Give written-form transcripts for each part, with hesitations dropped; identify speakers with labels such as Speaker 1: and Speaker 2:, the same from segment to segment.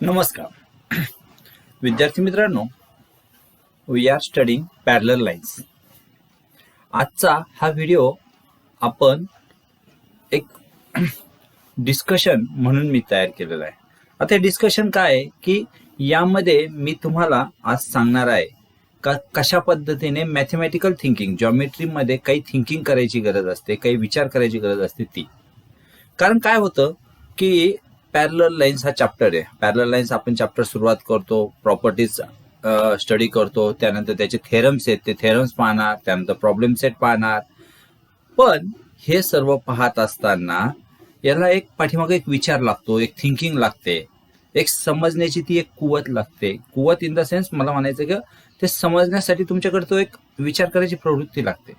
Speaker 1: नमस्कार विद्यार्थी मित्रांनो, we are studying parallel lines. आजचा हा व्हिडिओ आपण एक डिस्कशन म्हणून मी तयार केलेला आहे. आता हे डिस्कशन काय आहे की यामध्ये मी तुम्हाला आज सांगणार आहे का कशा पद्धतीने मॅथमॅटिकल थिंकिंग, जॉमेट्रीमध्ये काही थिंकिंग करायची गरज असते, काही विचार करायची गरज असते ती. कारण काय होतं की पॅरलल लाईन्स हा चॅप्टर आहे. पॅरलल लाईन्स आपण चॅप्टर सुरुवात करतो, प्रॉपर्टीज स्टडी करतो, त्यानंतर त्याचे थेरम्स आहेत ते थेरम्स पाहणार, त्यानंतर प्रॉब्लेम सेट पाहणार. पण हे सर्व पाहत असताना याला एक पाठीमागे एक विचार लागतो, एक थिंकिंग लागते, एक समजण्याची ती एक कुवत लागते. कुवत इन द सेन्स मला म्हणायचं की ते समजण्यासाठी तुमच्याकडे तो एक विचार करायची प्रवृत्ती लागते.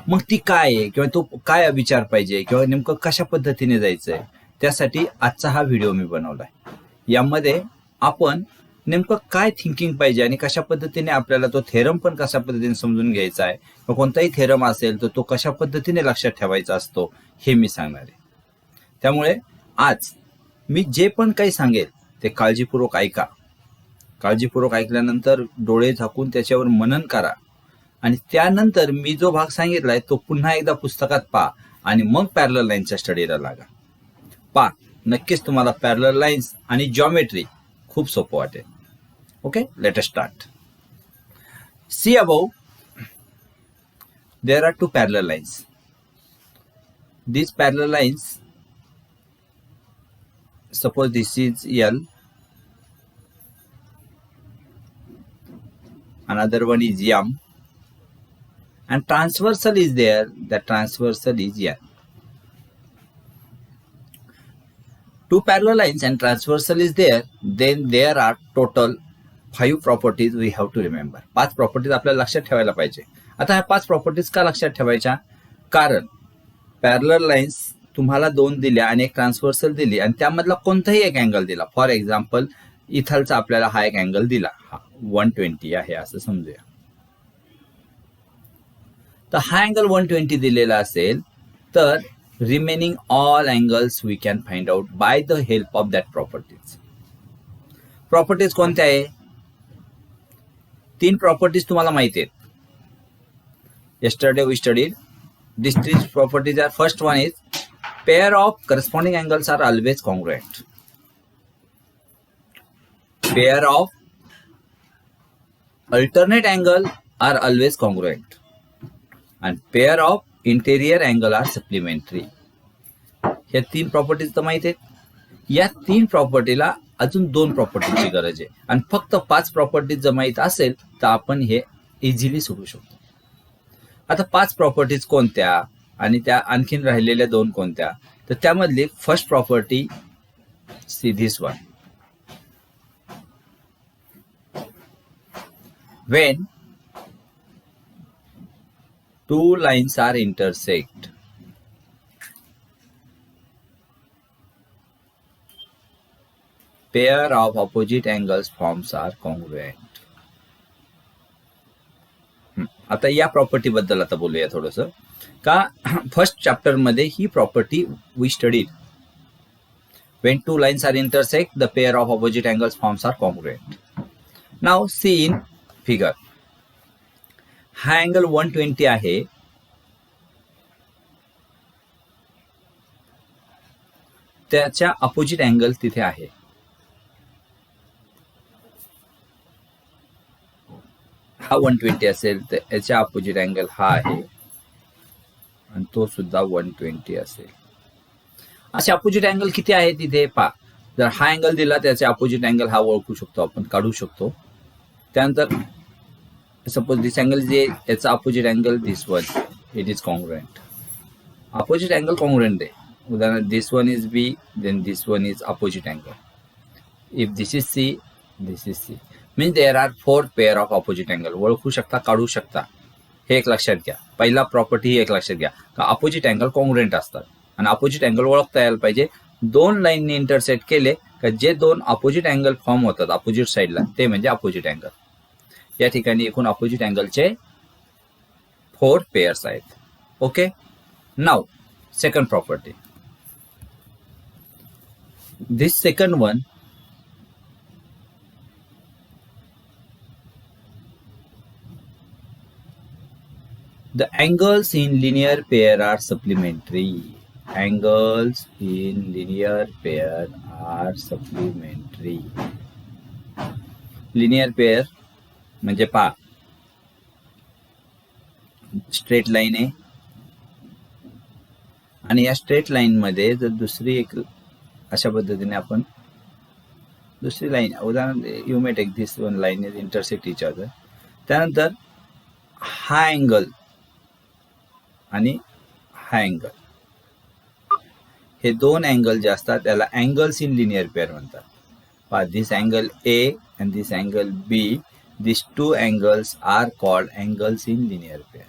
Speaker 1: मग ती काय आहे किंवा तो काय विचार पाहिजे किंवा नेमकं कशा पद्धतीने जायचंय, त्यासाठी आजचा हा व्हिडिओ मी बनवलाय. यामध्ये आपण नेमकं काय थिंकिंग पाहिजे आणि कशा पद्धतीने आपल्याला तो थेरम पण कशा पद्धतीने समजून घ्यायचा आहे, किंवा कोणताही थेरम असेल तर तो कशा पद्धतीने लक्षात ठेवायचा असतो हे मी सांगणार आहे. त्यामुळे आज मी जे पण काही सांगेल ते काळजीपूर्वक ऐका. काळजीपूर्वक ऐकल्यानंतर डोळे झाकून त्याच्यावर मनन करा आणि त्यानंतर मी जो भाग सांगितलाय तो पुन्हा एकदा पुस्तकात पहा आणि मग पॅरलल लाईन्सच्या स्टडीला लागा. पहा, नक्कीच तुम्हाला पॅरलल लाईन्स आणि जॉमेट्री खूप सोपं वाटेल. Okay, let us start. See above there are two parallel lines. These parallel lines, suppose this is L, another one is M, and transversal is there, that transversal is N. Two parallel lines and transversal is there, then there are total 5 properties we have to remember. 5 properties आपल्याला लक्षात ठेवायला पाहिजे. आता ह्या 5 properties का लक्षात ठेवायच्या? कारण पॅरलल लाईन्स तुम्हाला 2 दिल्या आणि एक ट्रान्सव्हर्सल दिली आणि त्यामधला कोणताही एक अँगल दिला. फॉर एक्झाम्पल इथलचा आपल्याला हा एक अँगल दिला, हा 120 आहे असं समजूया. तर हा अँगल 120 दिलेला असेल तर remaining all angles we can find out by the help of that properties. Properties कोणत्या आहे? 3 प्रॉपर्टीज तुम्हाला माहिती आहेत. Yesterday we studied these 3 properties. Are first one is pair of corresponding angles are always congruent. Pair of alternate angle are always congruent. And pair of interior angle are supplementary. हे 3 properties तर माहिती आहेत. या 3 प्रॉपर्टीला अजून 2 प्रॉपर्टीची गरज आहे आणि फक्त 5 प्रॉपर्टीज जर माहित असेल तर आपण हे इझिली सोडू शकतो. आता 5 प्रॉपर्टीज कोणत्या आणि त्या आणखीन राहिलेल्या 2 कोणत्या? तर त्यामधली first property see this one. When 2 lines are intersect, pair of opposite angles forms are congruent. आता या प्रॉपर्टी बद्दल आता बोलूया थोडस का. फर्स्ट चॅप्टर मध्ये ही property we studied. When 2 lines are intersect the pair of opposite angles forms are congruent. Now see in figure. हा अँगल 120 आहे. त्याच्या अपोजिट अँगल तिथे आहे. हा 120 असेल तर याच्या अपोजिट अँगल हा आहे आणि तो सुद्धा 120 असेल. असे अपोजिट अँगल किती आहे तिथे पहा. जर हा अँगल दिला त्याचे अपोजिट अँगल हा ओळखू शकतो, आपण काढू शकतो. त्यानंतर सपोज दिस अँगल जे याचा opposite angle this one, it is congruent. Opposite angle congruent आहे. उदाहरण this one is B, then this one is opposite angle. If this is C, this is C, means there are 4 pair of opposite angle. ओळखू शकता, काढू शकता. हे एक लक्षात घ्या. पहिला प्रॉपर्टी ही एक लक्षात घ्या का अपोजिट अँगल कॉन्ग्रुएंट असतात आणि अपोजिट अँगल ओळखता यायला पाहिजे. 2 लाईनने इंटरसेक्ट केले का जे 2 अपोजिट अँगल फॉर्म होतात अपोजिट साईडला ते म्हणजे अपोजिट अँगल. या ठिकाणी एकूण अपोजिट अँगलचे 4 पेअर्स आहेत. Okay, now second property. This second one, the angles in linear pair are supplementary. Angles in linear pair are supplementary. Linear pair म्हणजे पहा, स्ट्रेट लाईन आहे आणि या स्ट्रेट लाईन मध्ये जर दुसरी एक अशा पद्धतीने आपण दुसरी लाईन, उदाहरण you may take this one line is intersect each other, त्यानंतर हा अँगल आणि हा अँगल, हे दोन अँगल जे असतात त्याला अँगल्स इन लिनियर पेअर म्हणतात. पहा, this angle A and this angle B, this two angles are called angles in linear pair.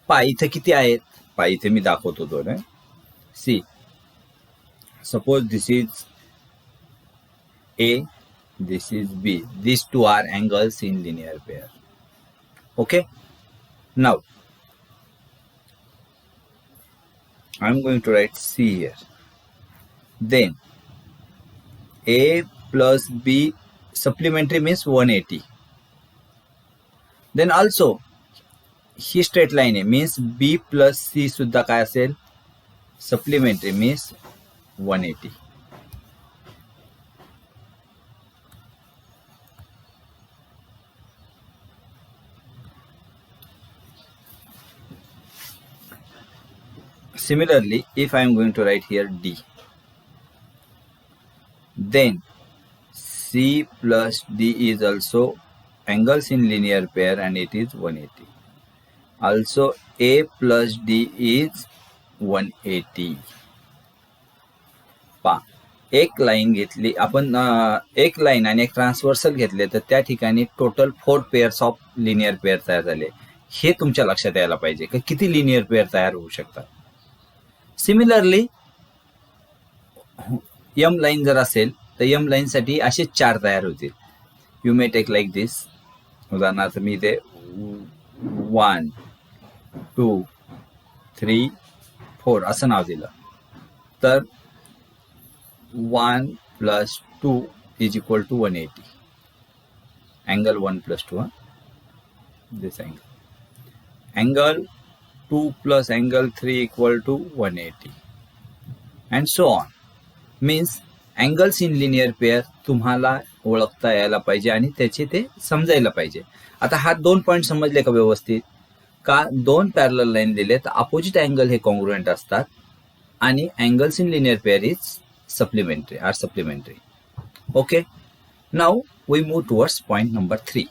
Speaker 1: पहा इथे किती आहेत, पहा इथे मी दाखवतो दोन. See, suppose this is A, this is B. These two are angles in linear pair. Okay. Now, I am going to write C here. Then, A plus B supplementary means 180. Then also, he straight line आहे, means B plus C सुद्धा काय असेल, supplementary means 180. Similarly, if I am going to write here D, then C plus D is also angles in linear pair and it is 180. Also A plus D is 180. पहा, एक line घेतली आपण, एक line आणि एक transversal घेतले तर त्या ठिकाणी total 4 pairs of linear pair तयार झाले. हे तुमच्या लक्षात यायला पाहिजे की किती लिनियर पेअर तयार होऊ शकतात. सिमिलरली यम लाईन जर असेल तर यम लाईन साठी असे 4 तयार होतील. यू मे टेक लाईक दिस, उदाहरणार्थ मी इथे 1 2 3 4 असं नाव दिलं तर 1 plus 2 is equal to 180. Angle 1 plus 2, this angle. Angle 2 plus angle 3 equal to 180. And so on. Means angles in linear pair तुम्हाला ओळखता यायला पाहिजे आणि त्याचे ते समजायला पाहिजे. आता हा 2 पॉईंट समजले का व्यवस्थित, का 2 पॅरलल लाईन दिले तर अपोजिट अँगल हे कॉन्ग्रुएंट असतात आणि angles in linear pair is supplementary, are supplementary. Okay, now we move towards point number 3.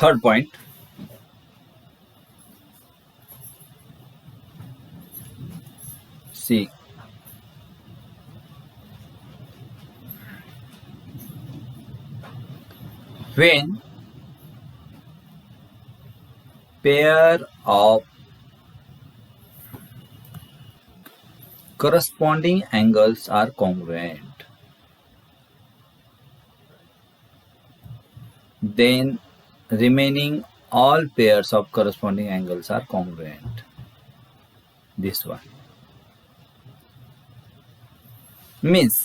Speaker 1: Third point, see, when pair of corresponding angles are congruent, then remaining all pairs of corresponding angles are congruent. This one means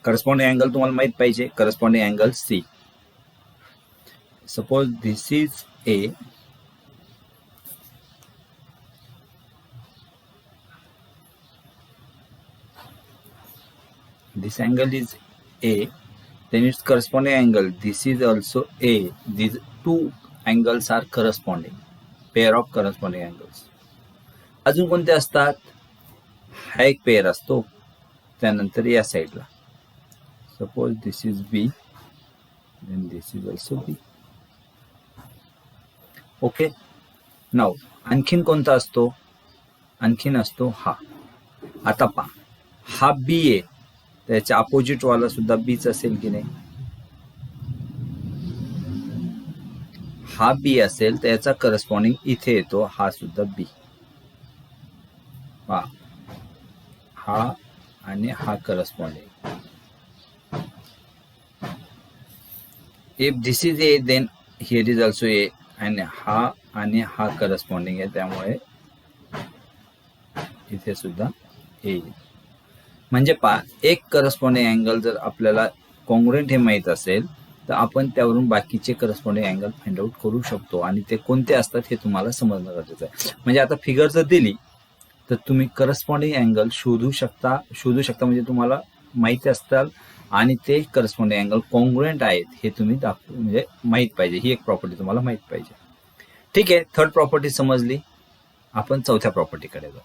Speaker 1: corresponding angle तुम्हाला माहित पाहिजे, corresponding angle C. Suppose this is A, this angle is A, then its corresponding angle, this is also A. These two angles are corresponding, pair of corresponding angles. अजून कोणते असतात, हा एक pair असतो, त्यानंतर या साईडला suppose this is B, then this is also B. Okay, now आणखीन कोणता असतो, आणखीन असतो हा. आता पहा, हा B आहे, त्याच्या अपोजिट वाला सुद्धा बीच असेल की नाही, हा बी असेल तर याचा करस्पॉन्डिंग इथे येतो, हा सुद्धा बी. हा आणि हा corresponding. If this is A then here is also A, आणि हा करस्पॉन्डिंग आहे, त्यामुळे इथे सुद्धा ए येईल. म्हणजे एक करस्पॉन्डिंग अँगल जर आपल्याला कॉन्ग्रुएंट हे माहीत असेल तर आपण त्यावरून बाकीचे करस्पॉन्डिंग अँगल फाइंड आउट करू शकतो आणि ते कोणते असतात हे तुम्हाला समजणं गरजेचं आहे. म्हणजे आता फिगर जर दिली तर तुम्ही करस्पॉन्डिंग अँगल शोधू शकता म्हणजे तुम्हाला माहिती असतात आणि ते करस्पॉन्डिंग अँगल कॉन्ग्रुएंट आहेत हे तुम्ही म्हणजे माहीत पाहिजे. ही एक प्रॉपर्टी तुम्हाला माहीत पाहिजे. ठीक आहे, थर्ड प्रॉपर्टी समजली. आपण चौथ्या प्रॉपर्टीकडे जाऊ.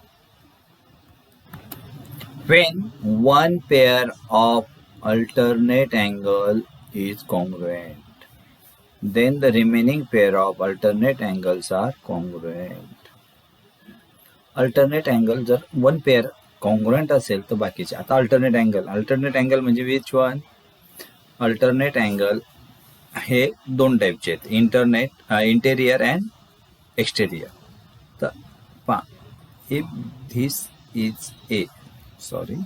Speaker 1: When one pair of alternate angle is congruent, then the remaining pair of alternate angles are congruent. Alternate angle जर वन पेअर कॉन्ग्रुएंट असेल तर बाकीचे. आता अल्टरनेट अँगल म्हणजे विच वन? अल्टरनेट अँगल हे दोन टाईपचे आहेत, इंटेरियर अँड एक्सटेरियर. तर पहा, if this is a, sorry,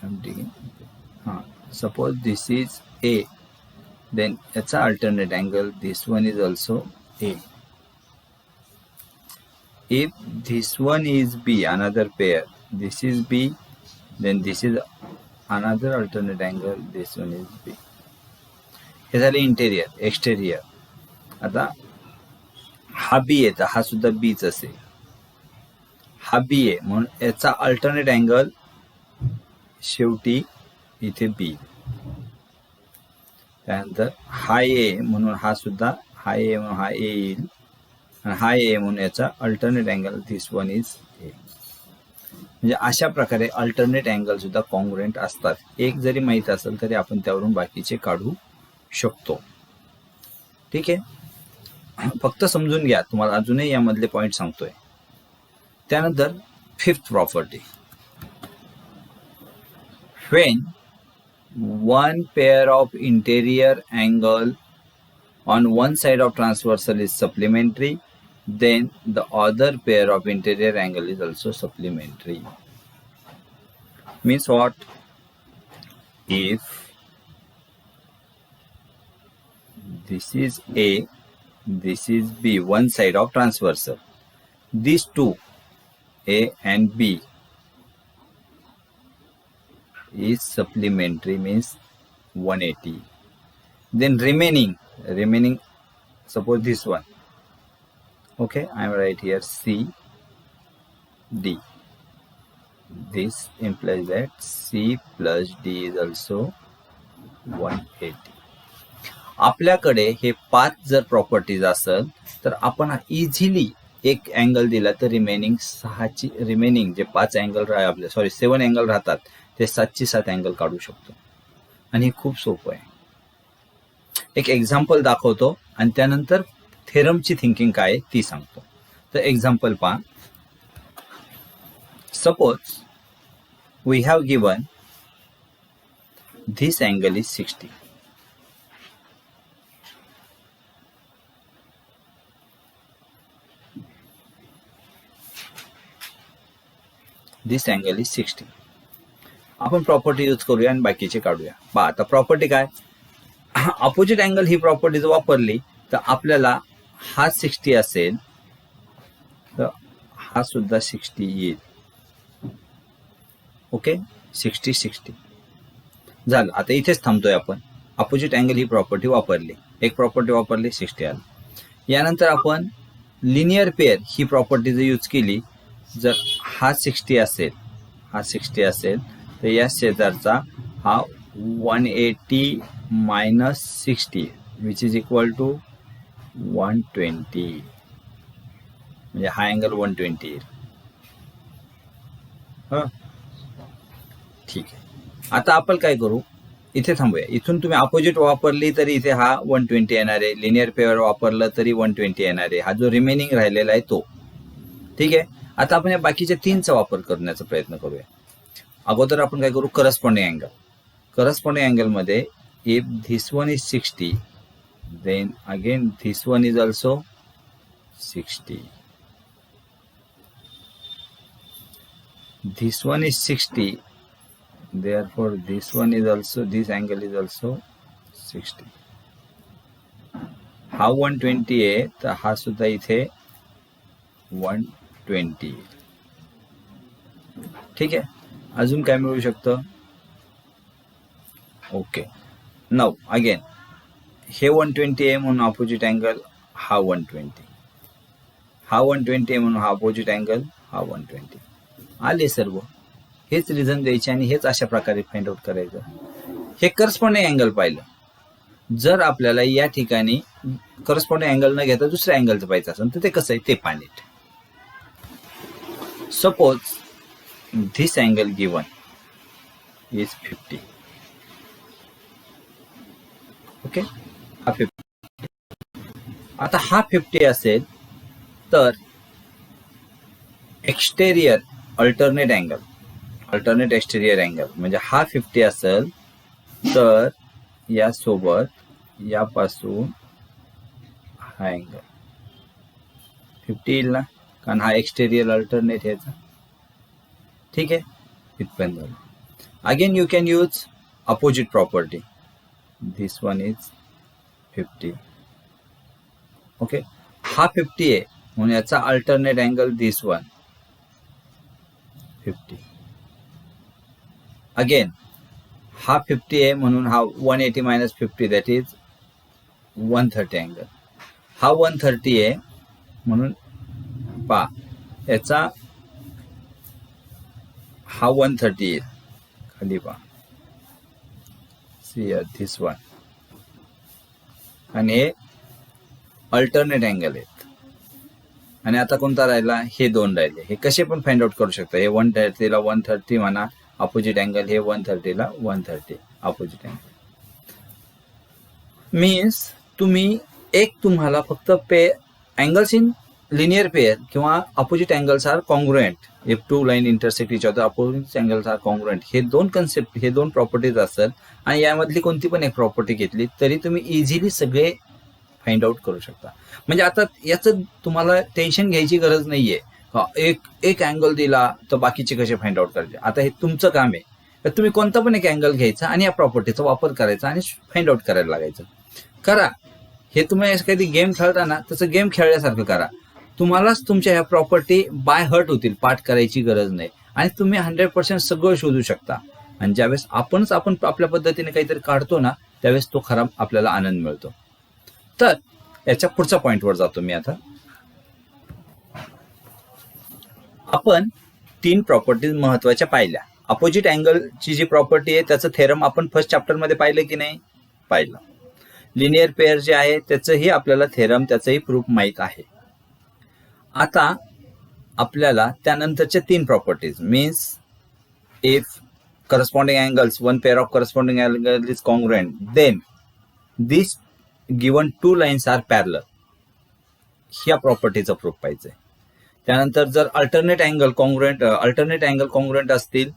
Speaker 1: I'm digging. Suppose this is A, then it's an alternate angle. This one is also A. If this one is B, another pair, this is B, then this is another alternate angle. This one is B. हे झाले interior. Exterior. आता हा बी आहे तर हा सुद्धा beach असेल. हा बी आहे म्हणून याचा अल्टरनेट अँगल शेवटी इथे बी. त्यानंतर हा ए म्हणून हा सुद्धा हा ए म्हणून हा ए येईल आणि हा ए म्हणून याचा alternate angle this one is a. म्हणजे अशा प्रकारे अल्टरनेट अँगल सुद्धा कॉन्ग्रुएंट असतात. एक जरी माहीत असेल तरी आपण त्यावरून बाकीचे काढू शकतो. ठीक आहे, फक्त समजून घ्या. तुम्हाला अजूनही यामधले पॉईंट सांगतोय. त्यानंतर fifth property. When one pair of interior angle on one side of transversal is supplementary, then the other pair of interior angle is also supplementary. Means what? If this is A, this is B, one side of transversal, these two A and B is supplementary, means 180. Then remaining, suppose this one. Okay, I am right here C, D. This implies that C plus D is also 180. आपल्याकडे हे 5 जर properties असेल तर आपण easily एक angle दिला तर remaining जे 5 अँगल आपले 7 अँगल राहतात ते 7ची 7 अँगल काढू शकतो. आणि हे खूप सोपं आहे. एक एक्झाम्पल दाखवतो आणि त्यानंतर थेरमची थिंकिंग काय ती सांगतो. तर एक्झाम्पल पहा. Suppose we have given this angle is 60. This angle is 60. आपण प्रॉपर्टी यूज करूया आणि बाकीचे काढूया. आता प्रॉपर्टी काय? अपोजिट अँगल ही प्रॉपर्टी जर वापरली तर आपल्याला हा 60 असेल तर हा सुद्धा 60 येईल. ओके, 60 झालं. आता इथेच थांबतोय आपण. अपोजिट अँगल ही प्रॉपर्टी वापरली, एक प्रॉपर्टी वापरली, 60 आलं. यानंतर आपण लिनियर पेअर ही प्रॉपर्टी जर यूज केली, जर हा 60 असेल तर या शेजारचा हा 180 minus 60 which is equal to 120. म्हणजे हा अँगल 120 येईल. ठीक आहे. आता आपण काय करू, इथे थांबूया. इथून तुम्ही अपोजिट वापरली तरी इथे हा 120 येणार आहे. लिनियर पेअर वापरलं तरी 120 येणार आहे. हा जो रिमेनिंग राहिलेला आहे तो. ठीक आहे. आता आपण या बाकीच्या 3चा वापर करण्याचा प्रयत्न करूया. अगोदर आपण काय करू, करस्पॉन्डिंग अँगल मध्ये if this one is 60 then again this one is also 60. This one is 60, therefore this angle is also 60. हा 120 आहे तर हा सुद्धा इथे 1 120. ठीक आहे. अजून काय मिळू शकतं? ओके, नाव अगेन हे 120 आहे म्हणून ऑपोजिट अँगल हा 120, हा 120 आहे म्हणून हा ऑपोजिट अँगल हा 120. आले सर्व. हेच रिझन द्यायचे आणि हेच अशा प्रकारे फाइंड आउट करायचं. हे करस्पॉन्डिंग अँगल पाहिलं. जर आपल्याला या ठिकाणी करस्पॉन्डिंग अँगल न घेता दुसऱ्या अँगलचं पाहिजे असेल तर ते कसं आहे ते पाहिजे. Suppose this angle given is 50. Okay, हा 50. आता हा 50 असेल तर एक्सटेरियर अल्टरनेट एक्सटेरियर अँगल म्हणजे हा 50 असेल तर यासोबत यापासून हा अँगल 50 येईल ना, कारण हा एक्सटेरियर अल्टरनेट याचा. ठीक आहे, इथपर्यंत झालं. Again you can use opposite property. This one is 50. Okay, हा 50 आहे म्हणून याचा alternate angle this one 50. Again हा 50 आहे म्हणून हा 180 मायनस 50 दॅट इज 130 अँगल. हा 130 आहे म्हणून पा याचा हा 130 येईल खाली पा सी धिस वन. आणि हे अल्टरनेट अँगल आहेत. आणि आता कोणता राहिला? हे दोन राहिले. हे कसे पण फाइंड आउट करू शकता. हे 130 ला 130 म्हणा अपोजिट अँगल, हे 130 ला 130 अपोजिट अँगल. मीन्स तुम्हाला फक्त अँगल्स इन लिनियर पेयर किंवा opposite angles are congruent. If two line intersect each other opposite angles are congruent. हे दोन कन्सेप्ट, हे दोन प्रॉपर्टीज असतात आणि यामधली कोणती पण एक प्रॉपर्टी घेतली तरी तुम्ही इझिली सगळे फाइंड आउट करू शकता. म्हणजे आता याचं तुम्हाला टेन्शन घ्यायची गरज नाहीये. एक अँगल दिला तर बाकीचे कसे फाइंड आउट करायचे. आता हे तुमचं काम आहे. तर तुम्ही कोणता पण एक अँगल घ्यायचा आणि या प्रॉपर्टीचा वापर करायचा आणि फाइंड आउट करायला लागायचं. करा. हे तुम्ही कधी गेम खेळताना तसं गेम खेळल्यासारखं करा. तुम्हालाच तुमच्या ह्या प्रॉपर्टी बाय हर्ट होतील. पाठ करायची गरज नाही आणि तुम्ही 100% सगळं शोधू शकता. आणि ज्यावेळेस आपण आपल्या पद्धतीने काहीतरी काढतो ना त्यावेळेस तो खरा आपल्याला आनंद मिळतो. तर याच्या पुढच्या पॉइंटवर जातो मी आता. आपण 3 प्रॉपर्टीज महत्वाच्या पाहिल्या. अपोजिट अँगलची जी प्रॉपर्टी आहे त्याचं थेरम आपण फर्स्ट चॅप्टर मध्ये पाहिलं की नाही? पाहिलं. लिनियर पेअर जे आहे त्याचंही आपल्याला थेरम, त्याचंही प्रूफ माहित आहे. आता आपल्याला त्यानंतरच्या 3 properties means if corresponding angles, one pair of corresponding angle is congruent, then this given 2 lines are parallel. ह्या प्रॉपर्टीचा प्रूफ पाहिजे. त्यानंतर जर अल्टरनेट अँगल कॉन्ग्रुएंट असतील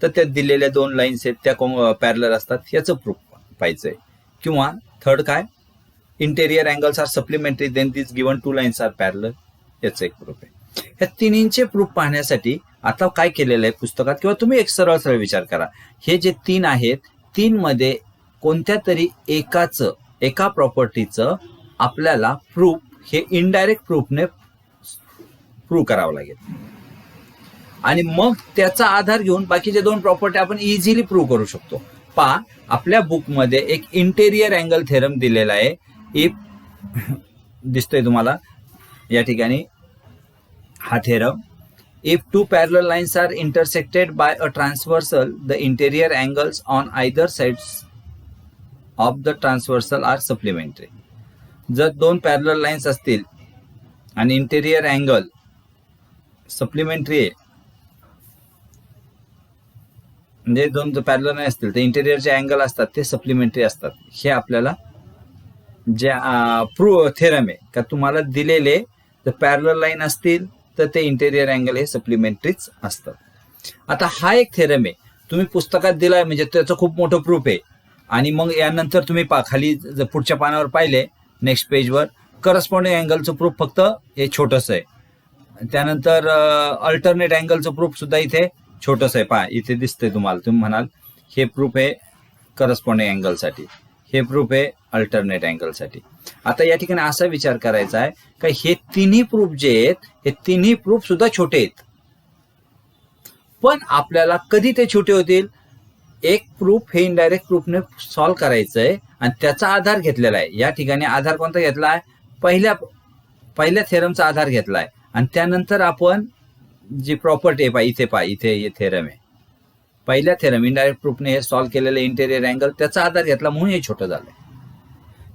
Speaker 1: तर त्या दिलेल्या 2 लाईन्स आहेत त्या पॅरलल असतात, याचं प्रूफ पाहिजे. किंवा थर्ड काय, interior angles are supplementary, then this given 2 lines are parallel, याचं एक प्रूफ आहे. ह्या तिन्हींचे प्रूफ पाहण्यासाठी आता काय केलेलं आहे पुस्तकात, किंवा तुम्ही एक सरळ विचार करा. हे जे 3 आहेत, 3 मध्ये कोणत्या तरी एका प्रॉपर्टीचं आपल्याला प्रूफ हे इनडायरेक्ट प्रूफने प्रूव्ह करावं लागेल. आणि मग त्याचा आधार घेऊन बाकीचे 2 प्रॉपर्टी आपण इझिली प्रूव्ह करू शकतो. आपल्या बुकमध्ये एक इंटेरियर अँगल थेरम दिलेला आहे. इफ दिसतोय तुम्हाला या ठिकाणी हा theorem. If 2 parallel lines are intersected by a transversal, the interior angles on either sides of the transversal are supplementary. जर 2 पॅरलल लाईन्स असतील आणि इंटेरियर अँगल सप्लिमेंटरी आहे, म्हणजे 2 पॅरलल नाही असतील तर इंटेरियर जे अँगल असतात ते सप्लिमेंटरी असतात. हे आपल्याला जे थेरम आहे का तुम्हाला दिलेले जर पॅरलल लाईन असतील तर ते इंटेरियर अँगल हे सप्लिमेंटरीच असतात. आता हा एक थेरम आहे, तुम्ही पुस्तकात दिलाय म्हणजे त्याचं खूप मोठं प्रूफ आहे. आणि मग यानंतर तुम्ही खाली जर पुढच्या पानावर पाहिले नेक्स्ट पेजवर करस्पॉन्डिंग अँगलचं प्रूफ फक्त हे छोटंसं आहे. त्यानंतर अल्टरनेट अँगलचं प्रूफ सुद्धा इथे छोटंसं आहे. पहा इथे दिसतंय तुम्हाला. तुम्ही म्हणाल हे प्रूफ आहे करस्पॉन्डिंग अँगलसाठी, हे प्रूफ आहे अल्टरनेट अँगलसाठी. आता या ठिकाणी असा विचार करायचा आहे का हे तिन्ही प्रूफ जे आहेत हे तिन्ही प्रूफ सुद्धा छोटे आहेत, पण आपल्याला कधी ते छोटे होतील, एक प्रूफ हे इनडायरेक्ट प्रूफने सॉल्व्ह करायचं आहे आणि त्याचा आधार घेतलेला आहे. या ठिकाणी आधार कोणता घेतला आहे, पहिल्या थेरमचा आधार घेतला आहे आणि त्यानंतर आपण जी प्रॉपर्टी आहे इथे हे थेरम आहे, पहिल्या थेरम इनडायरेक्ट प्रूफने हे सॉल्व्ह केलेलं इंटेरियर अँगल त्याचा आधार घेतला म्हणून हे छोटं झालंय.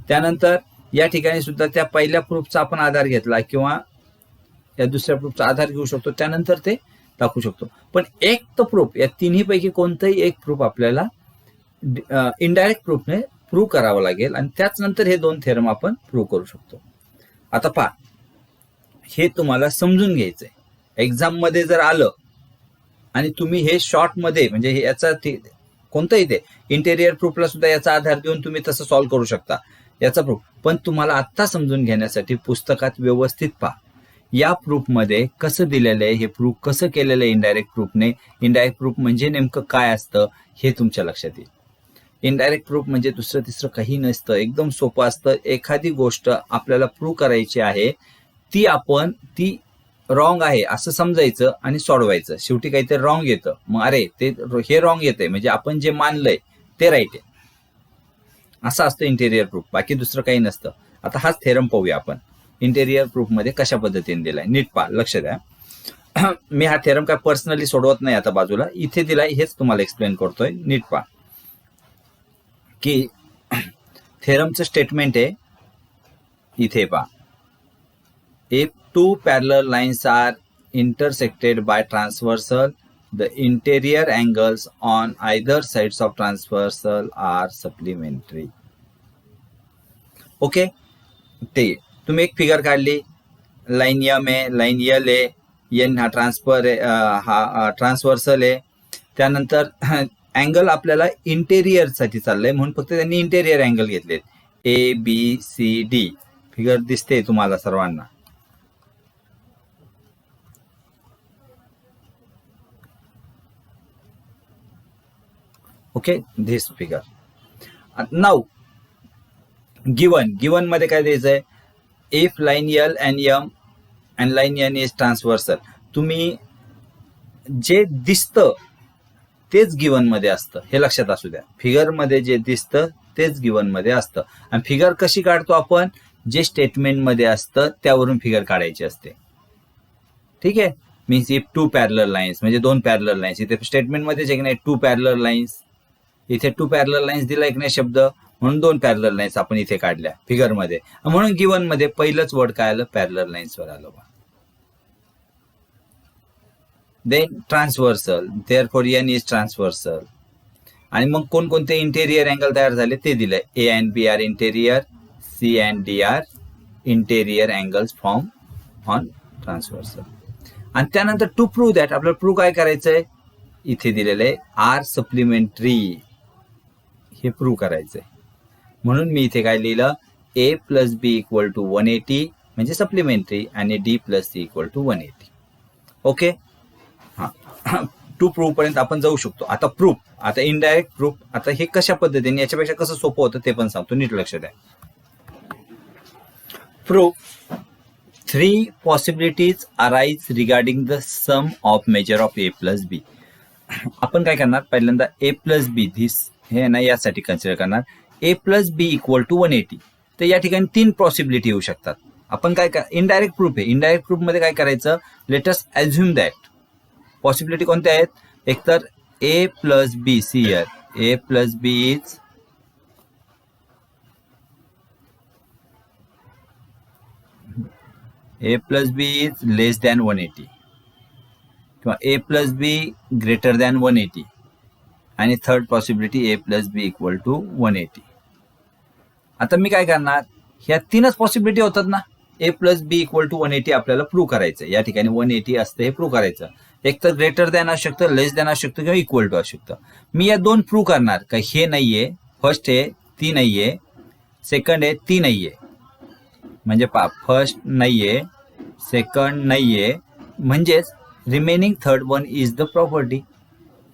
Speaker 1: त्यानंतर या ठिकाणी सुद्धा त्या पहिल्या प्रूफचा आपण आधार घेतला किंवा या दुसऱ्या प्रूफचा आधार घेऊ शकतो, त्यानंतर ते दाखवू शकतो. पण एक तर प्रूफ या तिन्हीपैकी कोणतंही एक प्रूफ आपल्याला इनडायरेक्ट प्रूफने प्रूव्ह करावं लागेल आणि त्याच नंतर हे दोन थेरम आपण प्रूव्ह करू शकतो. आता पहा, हे तुम्हाला समजून घ्यायचंय. एक्झाम मध्ये जर आलं आणि तुम्ही हे शॉर्ट मध्ये म्हणजे याचा कोणतंही ते इंटेरियर प्रूफला सुद्धा याचा आधार देऊन तुम्ही तसं सॉल्व्ह करू शकता याचा प्रूफ, पण तुम्हाला आत्ता समजून घेण्यासाठी पुस्तकात व्यवस्थित पहा या प्रूफमध्ये कसं दिलेलं आहे, हे प्रूफ कसं केलेलं आहे इनडायरेक्ट प्रूफने. इनडायरेक्ट प्रूफ म्हणजे नेमकं काय असतं हे तुमच्या लक्षात येईल. इनडायरेक्ट प्रूफ म्हणजे दुसरं तिसरं काही नसतं, एकदम सोपं असतं. एखादी गोष्ट आपल्याला प्रूव्ह करायची आहे ती रॉंग आहे असं समजायचं आणि सोडवायचं. शेवटी काहीतरी रॉंग येतं, मग अरे हे रॉंग येतंय म्हणजे आपण जे मानलंय ते राईट आहे, असं असतं इंटेरियर प्रूफ, बाकी दुसरं काही नसतं. आता हाच थेरम पाहूया आपण इंटेरियर प्रूफ मध्ये कशा पद्धतीने दिलाय. नीट पहा, लक्ष द्या. मी हा थेरम काय पर्सनली सोडवत नाही, आता बाजूला इथे दिलाय हेच तुम्हाला एक्सप्लेन करतोय. नीट पहा की थेरमचं स्टेटमेंट आहे, इथे पहा, if two parallel lines are intersected by transversal, the interior angles on either sides of transversal are supplementary. Okay, ते तुम्ही एक फिगर काढली, लाईन एम आहे, लाईन एल आहे, एन हा ट्रान्सवर्सल आहे. त्यानंतर अँगल आपल्याला इंटेरियर साठी चाललंय म्हणून फक्त त्यांनी इंटेरियर अँगल घेतलेत, ABCD. फिगर दिसते तुम्हाला सर्वांना. Okay, this figure. Now given मध्ये काय द्यायचंय, if line L and M and line N is transversal. तुम्ही जे दिसतं तेच गिवन मध्ये असतं, हे लक्षात असू द्या. फिगर मध्ये जे दिसतं तेच गिवन मध्ये असतं आणि फिगर कशी काढतो आपण, जे स्टेटमेंट मध्ये असतं त्यावरून फिगर काढायची असते. ठीक आहे, means if two parallel lines म्हणजे दोन पॅरलल लाईन्स, इथे स्टेटमेंट मध्ये जे नाही टू पॅरलल लाईन्स, इथे टू पॅरलल लाईन्स दिला एक नाही शब्द म्हणून दोन पॅरलल लाईन्स आपण इथे काढल्या फिगर मध्ये, म्हणून गिवन मध्ये पहिलंच वर्ड काय आलं, पॅरलल लाईन्स वर आलं. Then transversal, therefore N is transversal. आणि मग कोणकोणते इंटेरियर अँगल तयार झाले ते दिलंय, A and B are interior, C and D are interior angles form on transversal. आणि त्यानंतर टू प्रूव्ह दॅट आपल्याला प्रूव्ह काय करायचंय, इथे दिलेलं आहे आर सप्लिमेंटरी, हे प्रूव्ह करायचंय. म्हणून मी इथे काय लिहिलं, A plus B equal to 180 म्हणजे सप्लिमेंटरी आणि D plus C equal to 180. Okay, हा टू प्रूव्ह पर्यंत आपण जाऊ शकतो. आता प्रूफ, आता इनडायरेक्ट प्रूफ, आता हे कशा पद्धतीने याच्यापेक्षा कसं सोपं होतं ते पण सांगतो, नीट लक्ष द्या. Proof 3 possibilities arise regarding the sum of measure of A plus B. आपण काय करणार, पहिल्यांदा A प्लस बी हे ना यासाठी कन्सिडर करणार, A plus B equal to 180. तर या ठिकाणी 3 पॉसिबिलिटी येऊ शकतात. आपण काय इनडायरेक्ट प्रूफ आहे, इनडायरेक्ट प्रूफ मध्ये काय करायचं, let us assume that possibility कोणत्या आहेत, एकतर A plus B, see here, A plus B is A plus B is less than 180 किंवा A plus B greater than 180 आणि third possibility A plus B equal to 180. आता मी काय करणार, ह्या 3च पॉसिबिलिटी होतात ना, A plus B equal to 180 आपल्याला प्रूव्ह करायचं. या ठिकाणी 180 असतं हे प्रूव्ह करायचं. एक तर ग्रेटर दॅन असू शकतं, लेस दॅन असू शकतं किंवा इक्वल टू असू शकतं. मी या 2 प्रूव्ह करणार का हे नाहीये, फर्स्ट आहे ती नाहीये, सेकंड आहे ती नाहीये, म्हणजे फर्स्ट नाहीये, सेकंड नाहीये, म्हणजेच remaining third one is the property.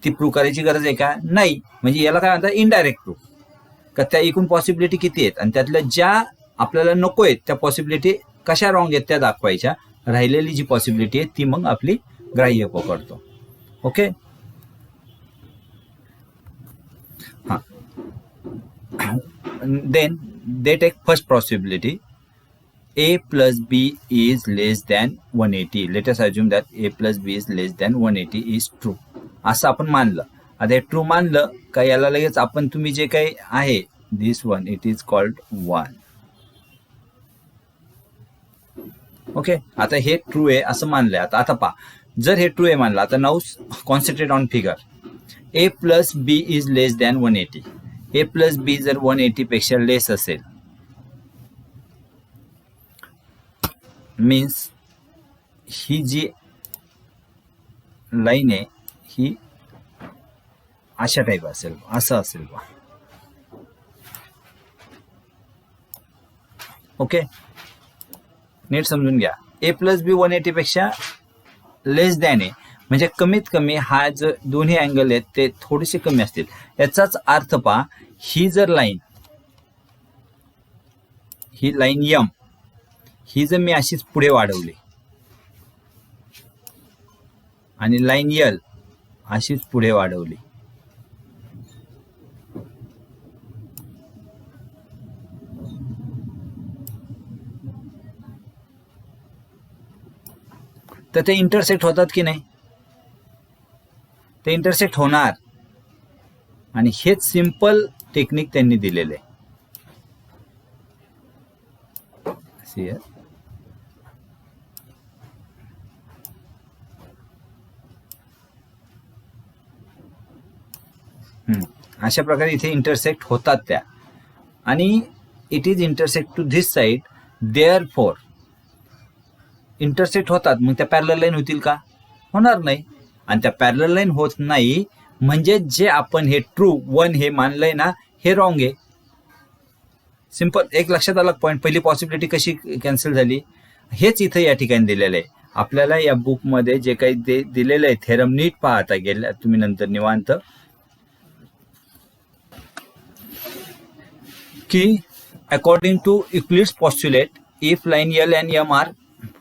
Speaker 1: ती प्रूव्ह करायची गरज आहे का, नाही. म्हणजे याला काय म्हणतात, इनडायरेक्ट प्रूफ. का त्या एकूण पॉसिबिलिटी किती आहेत आणि त्यातल्या ज्या आपल्याला नको आहेत त्या पॉसिबिलिटी कशा रॉंग आहेत त्या दाखवायच्या, राहिलेली जी पॉसिबिलिटी आहे ती मग आपली ग्राह्य पकडतो. ओके. हां, then they take first possibility, a plus b is less than 180. Let us assume that a plus b is less than 180 is true. असं आपण मानलं. आता हे ट्रू मानलं का याला लगेच आपण तुम्ही जे काही आहे this one it is called 1. Okay. आता हे ट्रू आहे असं मानलंय. आता पहा, जर हे ट्रू आहे मानलं, आता now concentrate on figure. a plus B is less than 180. a plus B जर 180 पेक्षा लेस असेल मीन्स ही जी लाईन आहे ही अशा टाईप असेल, असं असेल बा. ओके, नीट समजून घ्या. ए प्लस बी 180 पेक्षा लेस दॅन आहे म्हणजे कमीत कमी हा जो दोन्ही अँगल आहेत ते थोडेसे कमी असतील. याचाच अर्थ पहा, ही जर लाईन, ही लाईन यम ही जर मी अशीच पुढे वाढवली आणि लाईन यल अशीच पुढे वाढवली, तर ते इंटरसेक्ट होतात की नाही? ते इंटरसेक्ट होणार. आणि हेच सिंपल टेक्निक त्यांनी दिलेले आहे. अशा प्रकारे इथे इंटरसेक्ट होतात त्या, आणि it is intersect to this side, therefore intersect होतात. मग त्या पॅरलल लाईन होतील का? होणार नाही. आणि त्या पॅरलल लाईन होत नाही म्हणजे जे आपण हे ट्रू 1 हे मानलंय ना हे रॉंग आहे. सिंपल. एक लक्षात आलं पॉईंट. पहिली पॉसिबिलिटी कशी कॅन्सल झाली हेच इथं या ठिकाणी दिलेलं आहे. आपल्याला या बुकमध्ये जे काही दिलेलं आहे थेरम नीट पाहता गेल्या तुम्ही नंतर निवांत, की according to Euclid's postulate, if line L and M are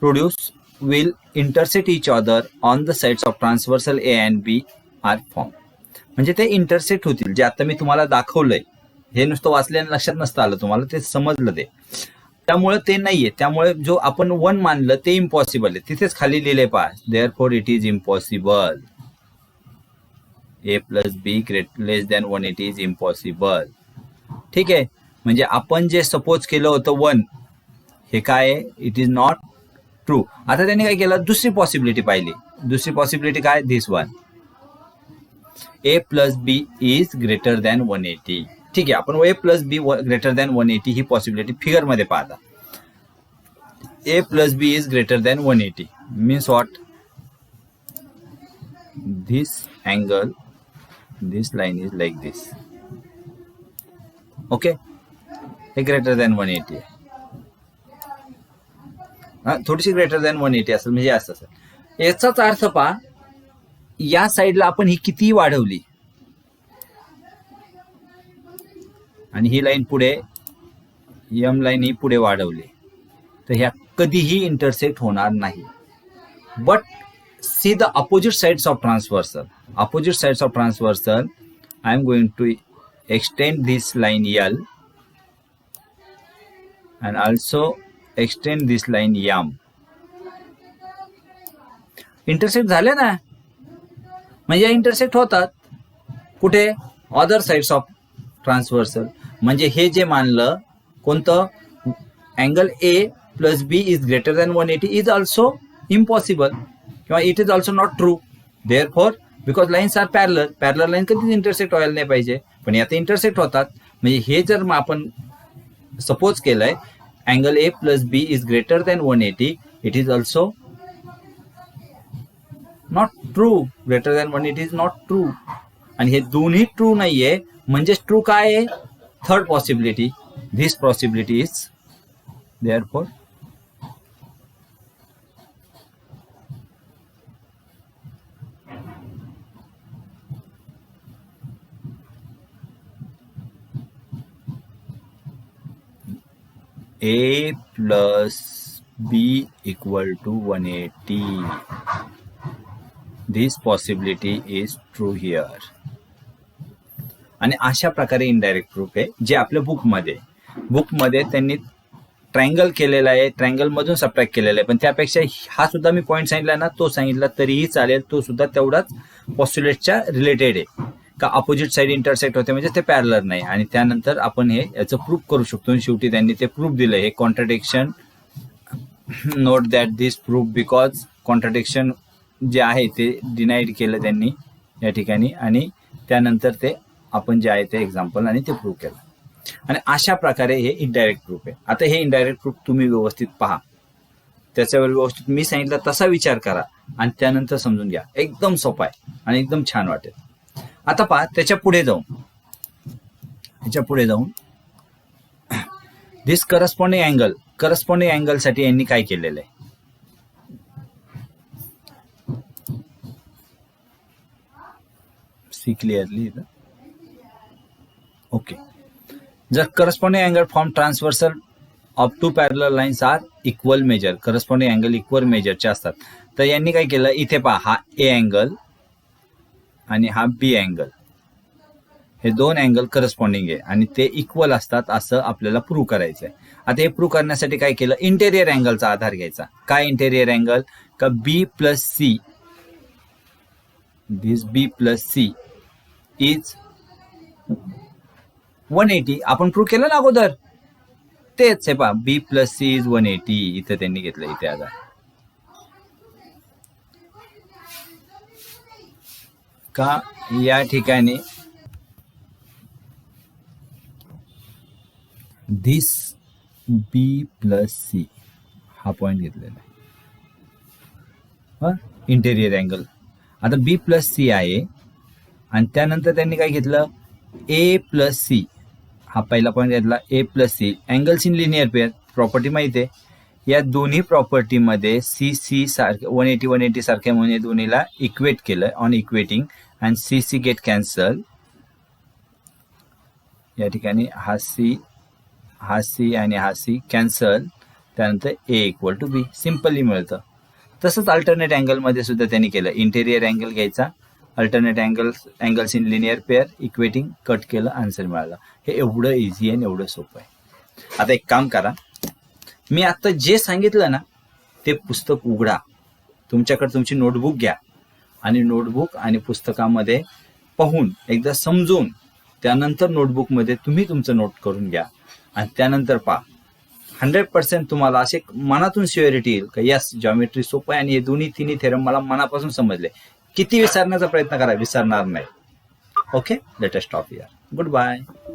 Speaker 1: produce will intersect each other on the sides of transversal A and B are formed. म्हणजे ते इंटरसेक्ट होतील. जे आता मी तुम्हाला दाखवलंय हे नुसतं वाचल्याने लक्षात नसतं आलं तुम्हाला, ते समजलं ते. त्यामुळे ते नाहीये. त्यामुळे जो आपण 1 मानलं ते इम्पॉसिबल आहे. तिथेच खाली लिहिले पहा, therefore it is impossible. A plus be less than 180 is impossible. ठीक आहे. म्हणजे आपण जे सपोज केलं होतं 1 हे काय आहे? It is not true. आता त्यांनी काय केलं? दुसरी पॉसिबिलिटी पाहिली. दुसरी पॉसिबिलिटी काय? This one, A plus B is greater than 180. ठीक आहे. आपण A plus B greater than 180 ही पॉसिबिलिटी फिगर मध्ये पाहता. A plus B is greater than 180 means what? This angle, this line is like this. Okay, हे greater than 180 आहे. थोडीशी greater than 180 असेल म्हणजे असं असेल. याचाच अर्थ पहा, या साईडला आपण ही किती वाढवली आणि ही लाईन पुढे, यम लाईन ही पुढे वाढवली, तर ह्या कधीही इंटरसेक्ट होणार नाही. But see the opposite sides of transversal. Opposite sides of transversal, I am going to extend this line L and also extend this line M. Intersect झाले ना, म्हणजे इंटरसेक्ट होतात कुठे? Other sides of transversal. म्हणजे हे जे मानलं कोणतं? Angle A plus B is greater than 180 is also impossible किंवा it is also not true. Therefore because lines are parallel. Parallel line कधीच इंटरसेक्ट व्हायला नाही पाहिजे, पण आता इंटरसेक्ट होतात. म्हणजे हे जर आपण सपोज केलंय angle A plus B is greater than 180, it is also not true. Greater than 180 is not true. आणि हे दोन्ही ट्रू नाहीये म्हणजे ट्रू काय आहे? Third possibility. This possibility is therefore a plus b equal to 180. This possibility is true here. आणि अशा प्रकारे इनडायरेक्ट प्रूफ आहे जे आपल्या बुकमध्ये त्यांनी ट्रायंगल केलेला आहे, ट्रायंगल मधून सबट्रॅक्ट केलेला आहे, पण त्यापेक्षा हा सुद्धा मी पॉईंट सांगितला ना, तो सांगितला तरीही चालेल, तो सुद्धा तेवढाच पॉस्ट्युलेटच्या रिलेटेड आहे का अपोजिट साइड इंटरसेक्ट होते म्हणजे ते पॅरलर नाही. आणि त्यानंतर आपण हे याचं प्रूफ करू शकतो. शेवटी त्यांनी ते प्रूफ दिलं. हे contradiction, note that this proof because contradiction जे आहे ते डिनाईड केलं त्यांनी या ठिकाणी, आणि त्यानंतर ते आपण जे आहे ते एक्झाम्पल आणि ते प्रूव्ह केलं. आणि अशा प्रकारे हे इनडायरेक्ट प्रूफ आहे. आता हे इनडायरेक्ट प्रूफ तुम्ही व्यवस्थित पहा, त्याच्यावर व्यवस्थित मी सांगितलं तसा विचार करा आणि त्यानंतर समजून घ्या. एकदम सोपा आहे आणि एकदम छान वाटेल. आता पहा, त्याच्या पुढे जाऊन दिस करस्पॉन्डिंग अँगल साठी यांनी काय केलेलं आहे, सी क्लिअरली. ओके, जर corresponding angle form transversal of two parallel lines are equal measure, corresponding angle equal मेजरचे असतात, तर यांनी काय केलं, इथे पहा हा ए अँगल आणि हा बी अँगल, हे दोन अँगल करस्पॉन्डिंग आहे आणि ते इक्वल असतात असं आपल्याला प्रूव्ह करायचं आहे. आता हे प्रूव्ह करण्यासाठी काय केलं, इंटेरियर अँगलचा आधार घ्यायचा. काय इंटेरियर अँगल, का B plus C, this B plus C is 180. आपण प्रूव्ह केलं ना अगोदर, तेच आहे पहा, बी प्लस सी इज 180. इथे त्यांनी घेतलं, इथे आधार. का या ठिकाणी दिस बी प्लस सी हा पॉइंट घेतलेला आहे इंटेरियर अँगल. आता बी प्लस सी आहे आणि त्यानंतर त्यांनी काय घेतलं, ए प्लस सी हा पहिला पॉईंट घेतला, A plus C. Angles in linear pair property माहिती आहे, या दोन्ही प्रॉपर्टीमध्ये सी सी सारखे 180 सारखे म्हणजे दोन्हीला इक्वेट केलं on equating and C C get cancel. या ठिकाणी हा सी आणि हा सी कॅन्सल, त्यानंतर A equal to B simply मिळतं. तसंच अल्टरनेट अँगलमध्ये सुद्धा त्यांनी केलं, इंटेरियर अँगल घ्यायचा, alternate angles in linear pair equating, cut केलं, आन्सर मिळालं. हे एवढं इझी आहे, एवढं सोपं आहे. आता एक काम करा, मी आता जे सांगितलं ना ते पुस्तक उघडा, तुमच्याकडे तुमची नोटबुक घ्या आणि नोटबुक आणि पुस्तकामध्ये पाहून एकदा समजून त्यानंतर नोटबुकमध्ये तुम्ही तुमचं नोट करून घ्या आणि त्यानंतर पहा. 100% तुम्हाला असे मनातून श्युअरिटी येईल का यस जॉमेट्री सोपं आहे आणि हे दोन्ही तिन्ही थेरम मला मनापासून समजले. किती विसरण्याचा प्रयत्न करा, विसरणार नाही. Okay, let us stop here. Good bye.